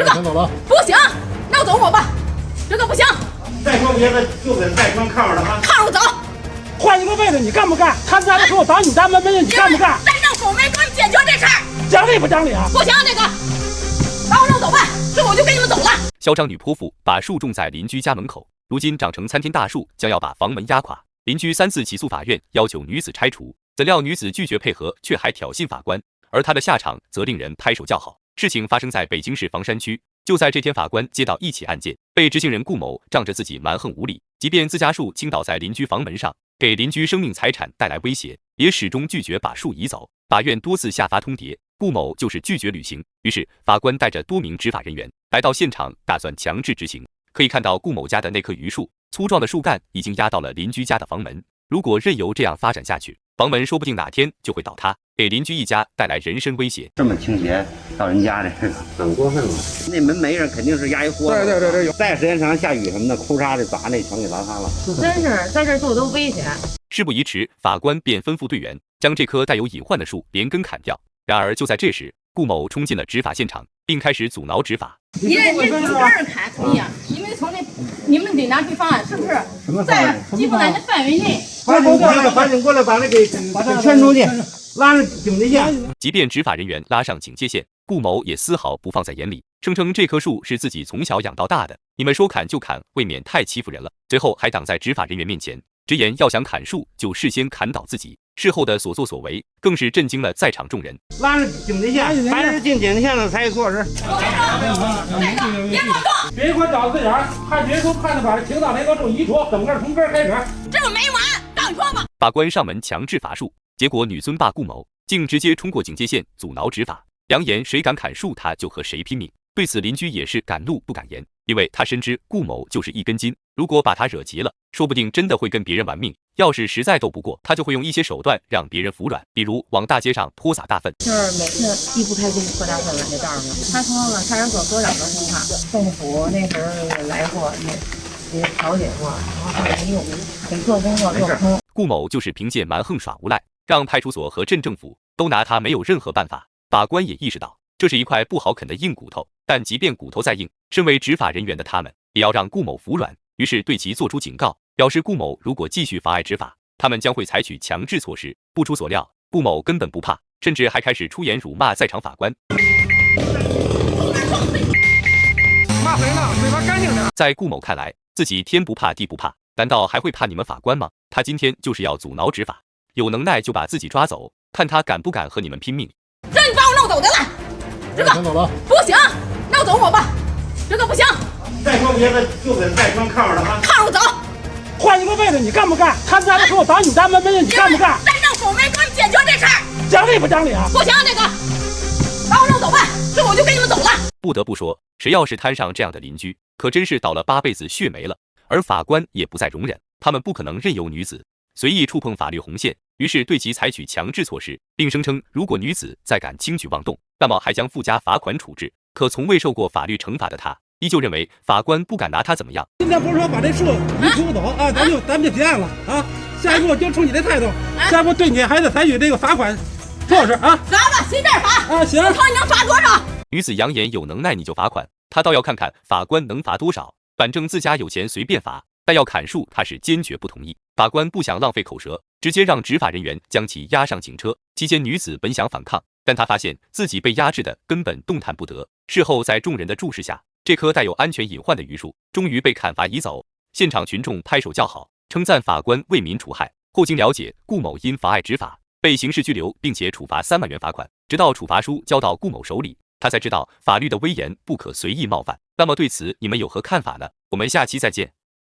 这个走了，不行，那我走我吧，这个不行。再说别的就跟再说看着了啊，看着我走。换一个位置，你干不干？他家的时候挡你家门你干不干？再让狗没给我解决这事儿，讲理不讲理啊？不行，这个把我让走吧，这我就跟你们走了。嚣张女泼妇把树种在邻居家门口，如今长成参天大树，将要把房门压垮。邻居3次起诉法院，要求女子拆除，怎料女子拒绝配合，却还挑衅法官，而她的下场则令人拍手叫好。事情发生在北京市房山区，就在这天，法官接到一起案件，被执行人顾某仗着自己蛮横无理，即便自家树倾倒在邻居房门上，给邻居生命财产带来威胁，也始终拒绝把树移走。法院多次下发通牒，顾某就是拒绝履行。于是法官带着多名执法人员来到现场，打算强制执行。可以看到顾某家的那棵榆树，粗壮的树干已经压到了邻居家的房门。如果任由这样发展下去，房门说不定哪天就会倒塌，给邻居一家带来人身威胁。这么倾斜到人家这是很过分了。那门没人，肯定是压一豁。对，有。再时间长下雨什么的，哭嚓的砸那墙给砸塌了。真是在这住都危险。事不宜迟，法官便吩咐队员将这棵带有隐患的树连根砍掉。然而就在这时，顾某冲进了执法现场，并开始阻挠执法。你从这儿砍可以啊，因为从你们得拿出方案，是不是？在基本案的范围内。法警过来把那给圈出去，拉上警戒线。即便执法人员拉上警戒线，顾某也丝毫不放在眼里，声称这棵树是自己从小养到大的，你们说砍就砍，未免太欺负人了。随后还挡在执法人员面前，直言要想砍树就事先砍倒自己。事后的所作所为更是震惊了在场众人。拉上警戒线，凡是进警戒线的采取措施。别乱动！别一块找字眼，判决书判的把停当那个种移除，整个从根开始。这个没完，让你说吧。法官上门强制伐树，结果女尊霸顾某竟直接冲过警戒线阻挠执法，扬言谁敢砍树他就和谁拼命。对此邻居也是敢怒不敢言，因为他深知顾某就是一根筋，如果把他惹急了，说不定真的会跟别人玩命。要是实在斗不过，他就会用一些手段让别人服软，比如往大街上泼洒大粪。就是每次一不开心泼大粪往这道上，他从派出所所长都说话，政府那时候也来过，也调解过，然后没有得做工作做不通。顾某就是凭借蛮横耍无赖，让派出所和镇政府都拿他没有任何办法。法官也意识到这是一块不好啃的硬骨头，但即便骨头再硬，身为执法人员的他们也要让顾某服软，于是对其作出警告，表示顾某如果继续妨碍执法，他们将会采取强制措施。不出所料，顾某根本不怕，甚至还开始出言辱骂在场法官。骂谁呢？嘴巴干净点。在顾某看来，自己天不怕地不怕，难道还会怕你们法官吗？他今天就是要阻挠执法，有能耐就把自己抓走，看他敢不敢和你们拼命。这你把我弄走的了，这个走了，不行，那我走我吧，这个不行。再说别的就跟再说看着了啊，看着我走。换一个位置，你干不干？他家的时候挡你家门你干不干？再让狗没给我解决这事儿，讲理不讲理啊？不行，这个把我让走吧，这我就跟你们走了。不得不说，谁要是摊上这样的邻居，可真是倒了8辈子血霉了。而法官也不再容忍，他们不可能任由女子随意触碰法律红线，于是对其采取强制措施，并声称如果女子再敢轻举妄动，那么还将附加罚款处置。可从未受过法律惩罚的他，依旧认为法官不敢拿他怎么样。今天不是说把这树移除走啊，咱们就结案了啊。下一步就冲你的态度，下一步对你还得采取这个罚款措施啊。罚吧，随便罚啊，行。我看你能罚多少。女子扬言有能耐你就罚款，他倒要看看法官能罚多少，反正自家有钱随便罚。但要砍树，他是坚决不同意。法官不想浪费口舌，直接让执法人员将其押上警车。期间女子本想反抗，但她发现自己被压制的根本动弹不得。事后在众人的注视下，这棵带有安全隐患的榆树终于被砍伐移走。现场群众拍手叫好，称赞法官为民除害。后经了解，顾某因妨碍执法被刑事拘留，并且处罚3万元罚款。直到处罚书交到顾某手里，他才知道法律的威严不可随意冒犯。那么对此你们有何看法呢？我们下期再见。